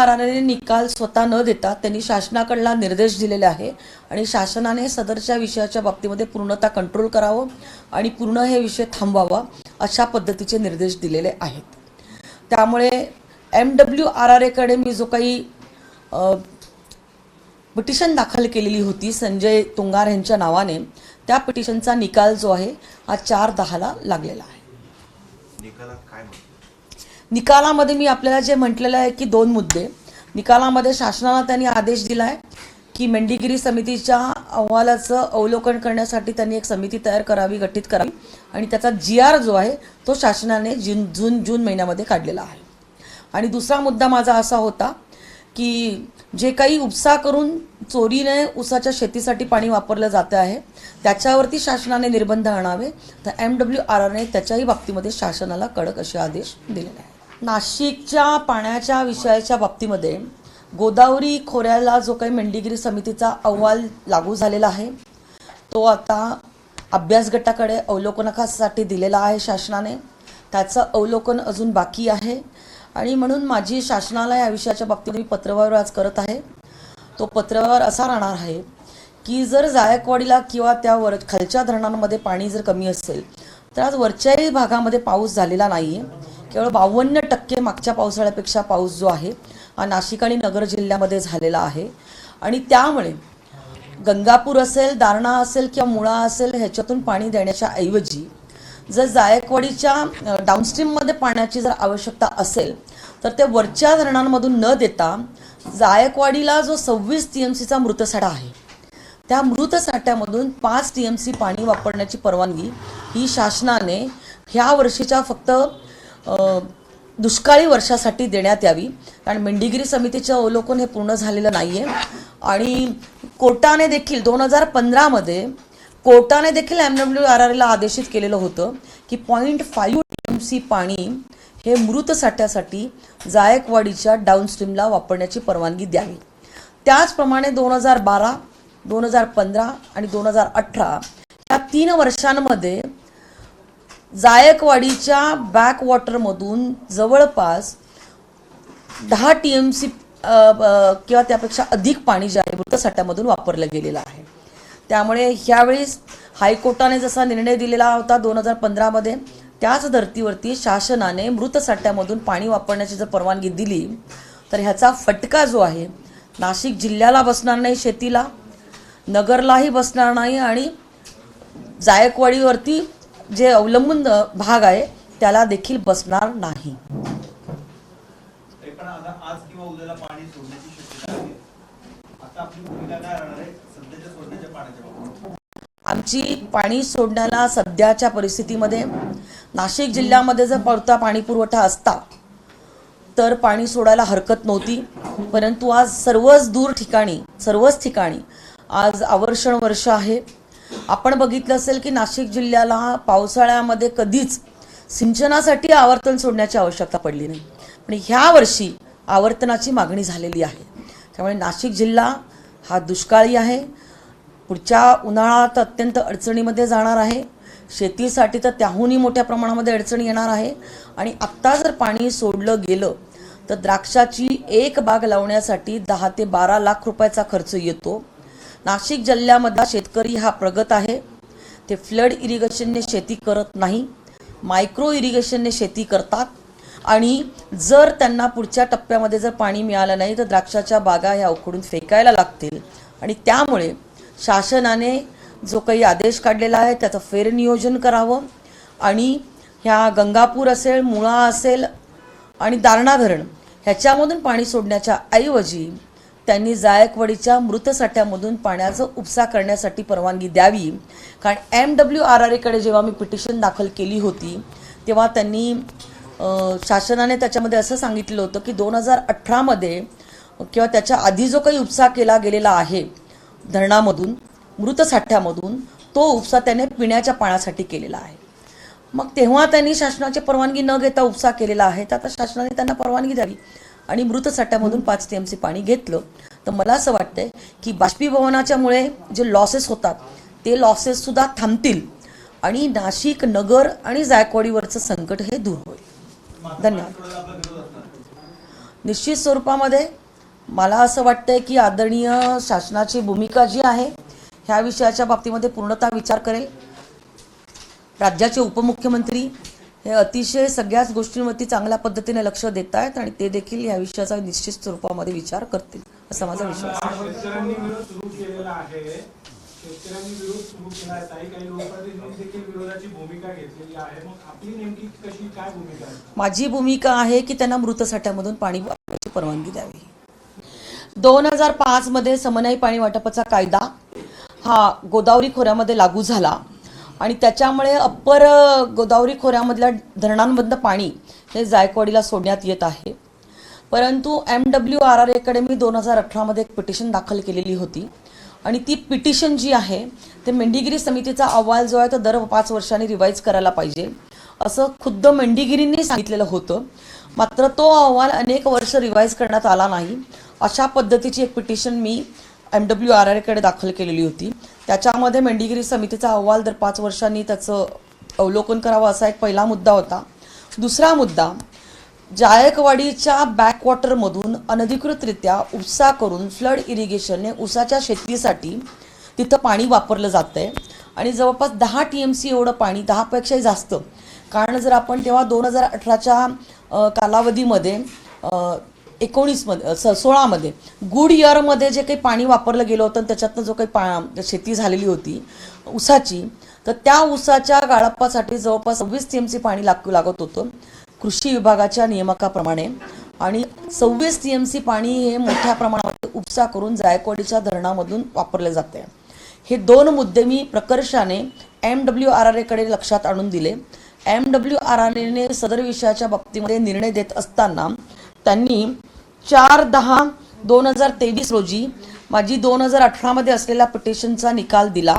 आरआरने निकाल स्वतः न देता त्यांनी शासनाकडला निर्देश दिलेले आहे आणि शासनाने सदरच्या विषयाच्या बाबतीमध्ये पूर्णतः कंट्रोल करावं आणि पूर्ण हे विषय थांबवावा अशा पद्धतीचे निर्देश दिलेले आहेत। त्यामुळे MWRRA कडे मी जो काही पिटिशन दाखल केलेली होती संजय तुंगार यांच्या नावाने, त्या पिटिशनचा निकाल जो आहे हा 4/10 लागलेला आहे। निकालामध्ये मी आपल्याला जे म्हटलेलं आहे की 2 मुद्दे निकालामध्ये शासनाला त्यांनी आदेश दिला आहे की मेंढीगिरी समितीच्या अहवालाचं अवलोकन करण्यासाठी त्यांनी एक समिती तयार करावी, गठीत करावी आणि त्याचा GR जो आहे तो शासनाने जून महिन्यामध्ये काढलेला आहे। आणि दुसरा मुद्दा माझा असा होता की जे काही उपसा करून चोरीने ऊसाच्या शेतीसाठी पाणी वापरलं जातं आहे त्याच्यावरती शासनाने निर्बंध आणावे, तर MWRRने त्याच्याही बाबतीमध्ये शासनाला कडक असे आदेश दिलेले आहेत। नाशिकच्या पाण्याच्या विषयाच्या बाबतीमध्ये गोदावरी खोऱ्याला जो काही मेंढीगिरी समितीचा अहवाल लागू झालेला आहे तो आता अभ्यास गटाकडे अवलोकनासाठी दिलेला आहे शासनाने। त्याचं अवलोकन अजून बाकी आहे आणि म्हणून माझी शासनाला या विषयाच्या बाबतीत मी पत्रव्यवहार आज करत आहे। तो पत्रव्यवहार असा राहणार आहे की जर जायकवाडीला किंवा त्या खालच्या धरणांमध्ये पाणी जर कमी असेल तर आज वरच्याही भागामध्ये पाऊस झालेला नाही आहे। केवळ 52% मागच्या पावसाळ्यापेक्षा पाऊस जो आहे हा नाशिक आणि नगर जिल्ह्यामध्ये झालेला आहे आणि त्यामुळे गंगापूर असेल, दारणा असेल किंवा मुळा असेल ह्याच्यातून पाणी देण्याच्या ऐवजी जर जायकवाडीच्या डाऊनस्ट्रीममध्ये पाण्याची जर आवश्यकता असेल तर ते वरच्या धरणांमधून न देता जायकवाडीला जो 26 TMCचा मृतसाठा आहे त्या मृतसाठ्यामधून 5 TMC पाणी वापरण्याची परवानगी ही शासनाने ह्या वर्षीच्या फक्त दुष्काळी वर्षासाठी देण्यात यावी, कारण मेंढीगिरी समितीचे अवलोकन हे पूर्ण झालेलं नाही आहे आणि कोर्टाने देखील 2015 मध्ये कोर्टाने देखील MWRRला आदेशित केलेलं होतं की 0.5 TMC पाणी हे मृत साठ्यासाठी जायकवाडीच्या डाऊनस्ट्रीमला वापरण्याची परवानगी द्यावी। त्याचप्रमाणे 2012, 2015 आणि 2018 या 3 वर्षांमध्ये जायकवाडीच्या बॅकवॉटरमधून जवळपास 10 TMC किंवा त्यापेक्षा अधिक पाणी जे आहे मृत साठ्यामधून वापरलं गेलेलं आहे। त्यामुळे ह्यावेळेस हायकोर्टाने जसा निर्णय दिलेला होता 2015 मध्ये त्याच धर्तीवरती शासनाने मृत साठ्यामधून पाणी वापरण्याची जर परवानगी दिली तर ह्याचा फटका जो आहे नाशिक जिल्ह्याला बसणार नाही, शेतीला, नगरलाही बसणार नाही आणि जायकवाडीवरती जे अवलंबून भाग आहे त्याला देखील बसणार नाही। आज किंवा उद्याला पाणी सोडण्याची शक्यता आहे, आता आपली भूमिका काय राहणार आहे सध्याच्या सोडण्याच्या पाण्याच्या बाबतीत? आमची पाणी सोडण्याला सध्याच्या परिस्थितीमध्ये नाशिक जिल्ह्यामध्ये जर पुरता पाणी पुरवठा असता तर पाणी सोडायला हरकत नव्हती, परंतु आज सर्वच ठिकाणी आज आवर्षण वर्ष आहे। आपण बघितलं असेल की नाशिक जिल्ह्याला पावसाळ्यामध्ये कधीच सिंचनासाठी आवर्तन सोडण्याची आवश्यकता पडली नाही, पण ह्या वर्षी आवर्तनाची मागणी झालेली आहे। त्यामुळे नाशिक जिल्हा हा दुष्काळी आहे, पुढच्या उन्हाळ्यात अत्यंत अडचणीमध्ये जाणार आहे, शेतीसाठी तर त्याहूनही मोठ्या प्रमाणामध्ये अडचणी येणार आहे आणि आत्ता जर पाणी सोडलं गेलं तर द्राक्षाची एक बाग लावण्यासाठी 10 ते 12 लाख रुपयाचा खर्च येतो। नाशिक जिल्ह्यामधला शेतकरी हा प्रगत आहे, ते फ्लड इरिगेशनने शेती करत नाही, मायक्रो इरिगेशनने शेती करतात आणि जर त्यांना पुढच्या टप्प्यामध्ये जर पाणी मिळालं नाही तर द्राक्षाच्या बागा ह्या उखडून फेकायला लागतील आणि त्यामुळे शासनाने जो काही आदेश काढलेला आहे त्याचं फेरनियोजन करावं आणि ह्या गंगापूर असेल, मुळा असेल आणि दारणा धरण ह्याच्यामधून पाणी सोडण्याच्या ऐवजी त्यांनी जायकवाडीच्या मृत साठ्यामधून पाण्याचं उपसा करण्यासाठी परवानगी द्यावी। कारण MWRRA कडे जेव्हा मी पिटिशन दाखल केली होती तेव्हा त्यांनी शासनाने त्याच्यामध्ये असं सांगितलं होतं की 2018 मध्ये किंवा त्याच्या आधी जो काही उपसा केला गेलेला आहे धरणामधून मृत साठ्यामधून तो उपसा त्याने पिण्याच्या पाण्यासाठी केलेला आहे। मग तेव्हा त्यांनी शासनाची परवानगी न घेता उपसा केलेला आहे, तर आता शासनाने त्यांना परवानगी द्यावी आणि मृत साठ्यामधून 5 TMC पाणी घेतलं तर मला असं वाटतंय की बाष्पीभवनाच्यामुळे जे लॉसेस होतात ते लॉसेस सुद्धा थांबतील आणि नाशिक, नगर आणि जायकवाडीवरचं संकट हे दूर होईल। धन्यवाद। निश्चित स्वरूपामध्ये मला असं वाटतंय की आदरणीय शासनाची भूमिका जी आहे ह्या विषयाच्या बाबतीमध्ये पूर्णतः विचार करेल. राज्याचे उपमुख्यमंत्री हे अतिशय सगळ्याच गोष्टींवरती चांगल्या पद्धतीने लक्ष देत आहेत आणि ते देखील या विषयाचा निश्चित स्वरूपामध्ये विचार करतील असा माझा विश्वास आहे. शेतकऱ्यांनी विरोध सुरू केलेला आहे. शेतकऱ्यांनी विरोध सुरू केला आहे. काही लोकप्रतिनिधी देखील विरोधाची भूमिका घेतलेली आहे. मग आपली नेमकी कशी काय भूमिका आहे? माझी भूमिका आहे की त्यांना मृत साठ्यामधून पाणी वापरण्याची परवानगी द्यावी. 2005 मध्ये समन्वयी पाणी वाटपाचा कायदा हा गोदावरी खोऱ्यामध्ये लागू झाला आणि त्याच्यामुळे अप्पर गोदावरी खोऱ्यामधल्या धरणांमधलं पाणी हे जायकवाडीला सोडण्यात येत आहे. परंतु MWRRA कडे मी 2018 मध्ये एक पिटिशन दाखल केलेली होती आणि ती पिटिशन जी आहे ते मेंढीगिरी समितीचा अहवाल जो आहे तो दर 5 वर्षांनी रिवाईज करायला पाहिजे असं खुद्द मेंढीगिरींनी सांगितलेलं होतं. मात्र तो अहवाल अनेक वर्ष रिवाईज करण्यात आला नाही. अशा पद्धतीची एक पिटिशन मी MWRRA कडे दाखल केलेली होती. त्याच्यामध्ये मेंढीगिरी समितीचा अहवाल दर 5 वर्षांनी त्याचं अवलोकन करावं असा एक पहिला मुद्दा होता. दुसरा मुद्दा, जायकवाडीच्या बॅकवॉटरमधून अनधिकृतरित्या उपसा करून फ्लड इरिगेशनने ऊसाच्या शेतीसाठी तिथं पाणी वापरलं जातं आहे आणि जवळपास 10 TMC एवढं पाणी, 10पेक्षाही जास्त. कारण जर आपण तेव्हा 2018च्या कालावधीमध्ये 16 मध्ये गुड इयरमध्ये जे काही पाणी वापरलं गेलं होतं त्याच्यातनं जो काही शेती झालेली होती ऊसाची, तर त्या ऊसाच्या गाळपासाठी जवळपास 26 TMC पाणी लागत होतं कृषी विभागाच्या नियामकाप्रमाणे आणि 26 TMC पाणी हे मोठ्या प्रमाणामध्ये उपसा करून जायकवाडीच्या धरणामधून वापरले जाते. हे 2 मुद्दे मी प्रकर्षाने MWRRA कडे लक्षात आणून दिले. MWRRA ने सदर विषयाच्या बाबतीमध्ये निर्णय देत असताना त्यांनी 4/10/2023 रोजी माझी 2018 मध्ये असलेल्या पिटिशनचा निकाल दिला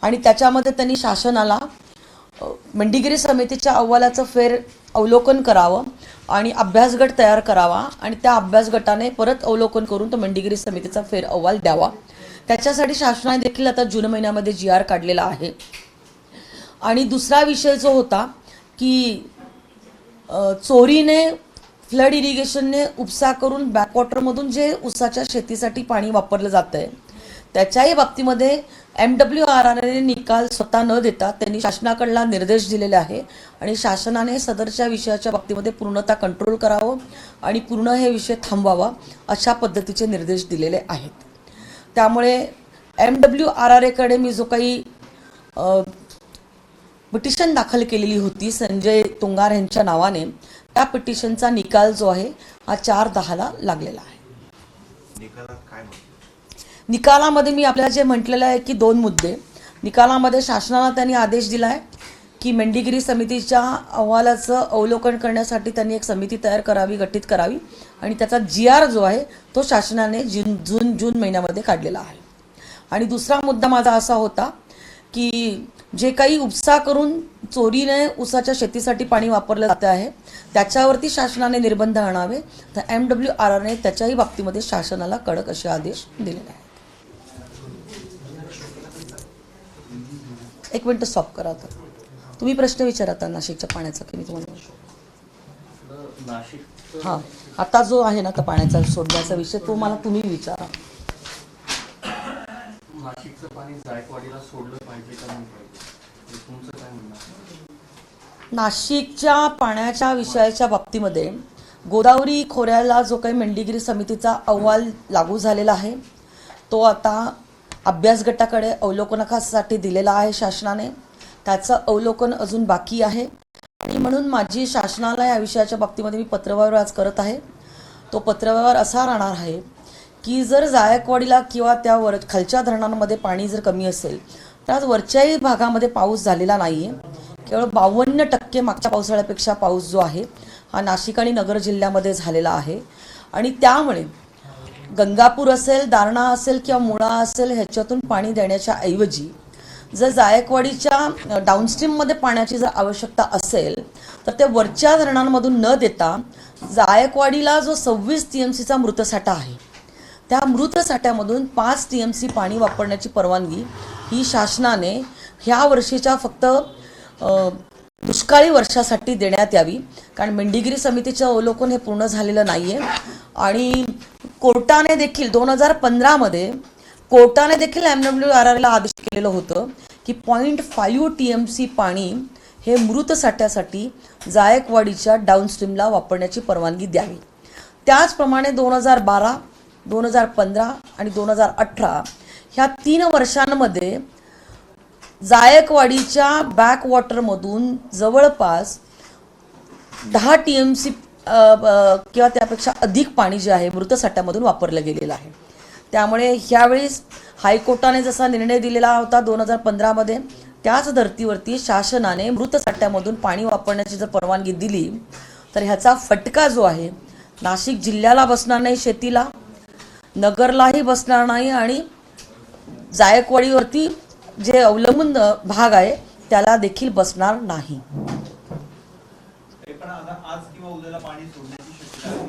आणि त्याच्यामध्ये त्यांनी शासनाला मेंढीगिरी समितीच्या अहवालाचं फेर अवलोकन करावं आणि अभ्यासगट तयार करावा आणि त्या अभ्यासगटाने परत अवलोकन करून तो मेंढीगिरी समितीचा फेर अहवाल द्यावा. त्याच्यासाठी शासनाने देखील आता जून महिन्यामध्ये GR काढलेला आहे. आणि दुसरा विषय जो होता की चोरीने फ्लड इरिगेशनने उपसा करून बॅकवॉटरमधून जे ऊसाच्या शेतीसाठी पाणी वापरलं जातं आहे त्याच्याही बाबतीमध्ये MWRRA ने निकाल स्वतः न देता त्यांनी शासनाकडला निर्देश दिलेले आहे आणि शासनाने सदरच्या विषयाच्या बाबतीमध्ये पूर्णतः कंट्रोल करावं आणि पूर्ण हे विषय थांबवावा अशा पद्धतीचे निर्देश दिलेले आहेत. त्यामुळे MWRRA कडे मी जो काही पिटिशन दाखल केलेली होती संजय तुंगार यांच्या नावाने, त्या पिटिशनचा निकाल जो आहे हा 4/10 लागलेला आहे. निकालामध्ये मी आपल्याला जे म्हटलेलं आहे की 2 मुद्दे. निकालामध्ये शासनाला त्यांनी आदेश दिला आहे की मेंढीगिरी समितीच्या अहवालाचं अवलोकन करण्यासाठी त्यांनी एक समिती गठीत करावी आणि त्याचा GR जो आहे तो शासनाने जून महिन्यामध्ये काढलेला आहे. आणि दुसरा मुद्दा माझा असा होता की जे काही उपसा करून चोरीने ऊसाच्या शेतीसाठी पाणी वापरलं जाते आहे त्याच्यावरती शासनाने निर्बंध आणावे, तर MWRRA ने त्याच्याही बाबतीमध्ये शासनाला कडक असे आदेश दिलेले आहेत. एक मिनिट स्टॉप करा. आता तुम्ही प्रश्न विचारा नाशिकच्या पाण्याचा की मी तुम्हाला हां आता जो आहे ना तर पाण्याचा सोडण्याचा विषय तो मला तुम्ही विचारा. नाशिकचं पाणी जायकवाडीला सोडलं पाहिजे का नाही पाहिजे, तुमचं काय म्हणणं आहे? नाशिकच्या पाण्याच्या विषयाच्या बाबतीमध्ये गोदावरी खोऱ्याला जो काही मेंढीगिरी समितीचा अहवाल लागू झालेला आहे तो आता अभ्यास गटाकडे अवलोकनासाठी दिलेला आहे शासनाने. त्याचं अवलोकन अजून बाकी आहे आणि म्हणून माझी शासनाला या विषयाच्या बाबतीमध्ये मी पत्रव्यवहार आज करत आहे. तो पत्रव्यवहार असा राहणार आहे की जर जायकवाडीला किंवा त्या खालच्या धरणांमध्ये पाणी जर कमी असेल तर आज वरच्याही भागामध्ये पाऊस झालेला नाही आहे. केवळ 52% मागच्या पावसाळ्यापेक्षा पाऊस जो आहे हा नाशिक आणि नगर जिल्ह्यामध्ये झालेला आहे आणि त्यामुळे गंगापूर असेल, दारणा असेल किंवा मुळा असेल ह्याच्यातून पाणी देण्याच्या ऐवजी जर जायकवाडीच्या डाऊनस्ट्रीममध्ये पाण्याची जर आवश्यकता असेल तर ते वरच्या धरणांमधून न देता जायकवाडीला जो 26 TMCचा मृतसाठा आहे त्या मृतसाठ्यामधून 5 TMC पाणी वापरण्याची परवानगी ही शासनाने ह्या वर्षीच्या फक्त दुष्काळ दुष्काळी वर्षासाठी देण्यात यावी, कारण मेंढीगिरी समितीचं अवलोकन हे पूर्ण झालेलं नाहीये आणि कोर्टाने देखील 2015 कोर्टाने देखील MWRRला आदेश केलेलं होतं की 0.5 TMC पाणी हे मृत साठ्यासाठी जायकवाडीच्या डाऊनस्ट्रीमला वापरण्याची परवानगी द्यावी। त्याचप्रमाणे 2012, 2015 आणि 2018 ह्या 3 वर्षांमध्ये जायकवाडीच्या बॅकवॉटरमधून जवळपास 10 TMC किंवा त्यापेक्षा अधिक पाणी जे आहे मृत साठ्यामधून वापरलं गेलेलं आहे। त्यामुळे ह्यावेळेस हायकोर्टाने जसा निर्णय दिलेला होता 2015 त्याच धर्तीवरती शासनाने मृत साठ्यामधून पाणी वापरण्याची जर परवानगी दिली तर ह्याचा फटका जो आहे नाशिक जिल्ह्याला बसणार नाही, शेतीला, नगरलाही बसणार नाही आणि जायकवाडीवरती जे अवलंबून भाग आहे त्याला देखील बसणार नाही। पण आता आज किंवा उद्याला पाणी सोडण्याची शक्यता आहे।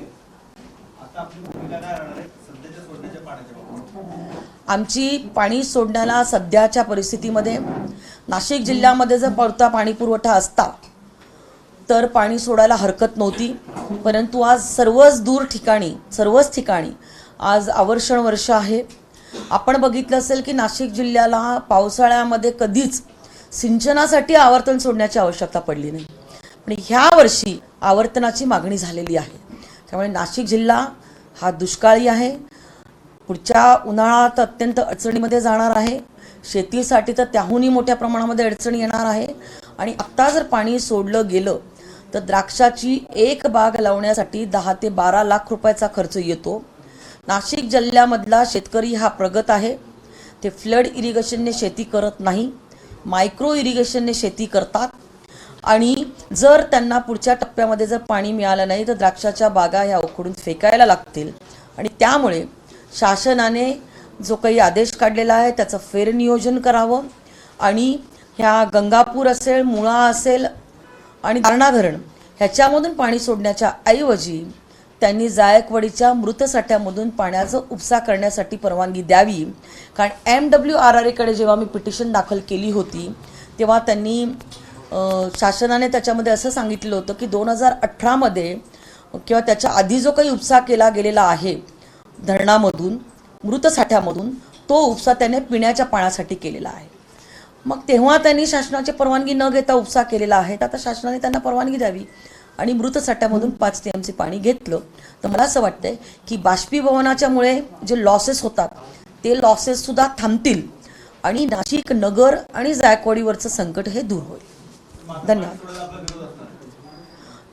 आता आपली भूमिका काय राहणार आहे सध्याच्या सोडण्याच्या पाण्याच्या बाबतीत? आमची पाणी सोडण्याला सध्याच्या परिस्थितीमध्ये नाशिक जिल्ह्यामध्ये जर पडता पाणी पुरवठा असता तर पाणी सोडायला हरकत नव्हती, परंतु आज सर्वच ठिकाणी आज आवर्षण वर्ष आहे। आपण बघितलं असेल की नाशिक जिल्ह्याला पावसाळ्यामध्ये कधीच सिंचनासाठी आवर्तन सोडण्याची आवश्यकता पडली नाही, पण ह्या वर्षी आवर्तनाची मागणी झालेली आहे। त्यामुळे नाशिक जिल्हा हा दुष्काळी आहे, पुढच्या उन्हाळ्यात अत्यंत अडचणीमध्ये जाणार आहे, शेतीसाठी तर त्याहूनही मोठ्या प्रमाणामध्ये अडचणी येणार आहे आणि आत्ता जर पाणी सोडलं गेलं तर द्राक्षाची एक बाग लावण्यासाठी 10 ते 12 लाख रुपयाचा खर्च येतो। नाशिक जिल्ह्यामधला शेतकरी हा प्रगत आहे, ते फ्लड इरिगेशनने शेती करत नाही, मायक्रो इरिगेशनने शेती करतात आणि जर त्यांना पुढच्या टप्प्यामध्ये जर पाणी मिळालं नाही तर द्राक्षाच्या बागा ह्या उखडून फेकायला लागतील आणि त्यामुळे शासनाने जो काही आदेश काढलेला आहे त्याचं फेरनियोजन करावं आणि ह्या गंगापूर असेल, मुळा असेल आणि दारणा धरण ह्याच्यामधून पाणी सोडण्याच्या ऐवजी त्यांनी जायकवाडीच्या मृत साठ्यामधून पाण्याचं उपसा करण्यासाठी परवानगी द्यावी। कारण MWRRकडे जेव्हा मी पिटिशन दाखल केली होती तेव्हा त्यांनी शासनाने त्याच्यामध्ये असं सांगितलं होतं की 2018 किंवा त्याच्या आधी जो काही उपसा केला गेलेला आहे धरणामधून मृत साठ्यामधून तो उपसा त्याने पिण्याच्या पाण्यासाठी केलेला आहे। मग तेव्हा त्यांनी शासनाची परवानगी न घेता उपसा केलेला आहे, तर आता शासनाने त्यांना परवानगी द्यावी आणि मृत साठ्यामधून 5 TMC पाणी घेतलं तर मला असं वाटतंय की बाष्पीभवनाच्यामुळे जे लॉसेस होतात ते लॉसेस सुद्धा थांबतील आणि नाशिक नगर आणि जायकवाडीवरचं संकट हे दूर होईल। धन्यवाद।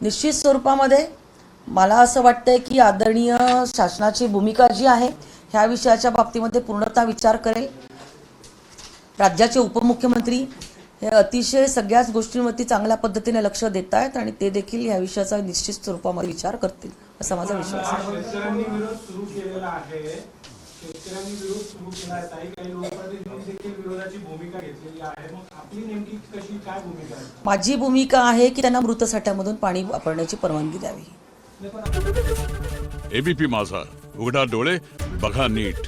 निश्चित स्वरूपामध्ये मला असं वाटतंय की आदरणीय शासनाची भूमिका जी आहे ह्या विषयाच्या बाबतीमध्ये पूर्णतः विचार करेल। राज्याचे उपमुख्यमंत्री हे अतिशय सगळ्याच गोष्टींवरती चांगल्या पद्धतीने लक्ष देत आहेत आणि ते देखील ह्या विषयाचा निश्चित स्वरूपामध्ये विचार करतील असा माझा विश्वास आहे। शेतकऱ्यांनी विरोध सुरू केलेला आहे, शेतकऱ्यांनी विरोध सुरू केला आहे, काही लोकप्रतिनिधी देखील विरोधाची भूमिका घेतलेली आहे, मग आपली नेमकी कशी काय भूमिका आहे? माझी भूमिका आहे की त्यांना मृत साठ्यामधून पाणी वापरण्याची परवानगी द्यावी। एबीपी माझा, उघडा डोळे बघा नीट।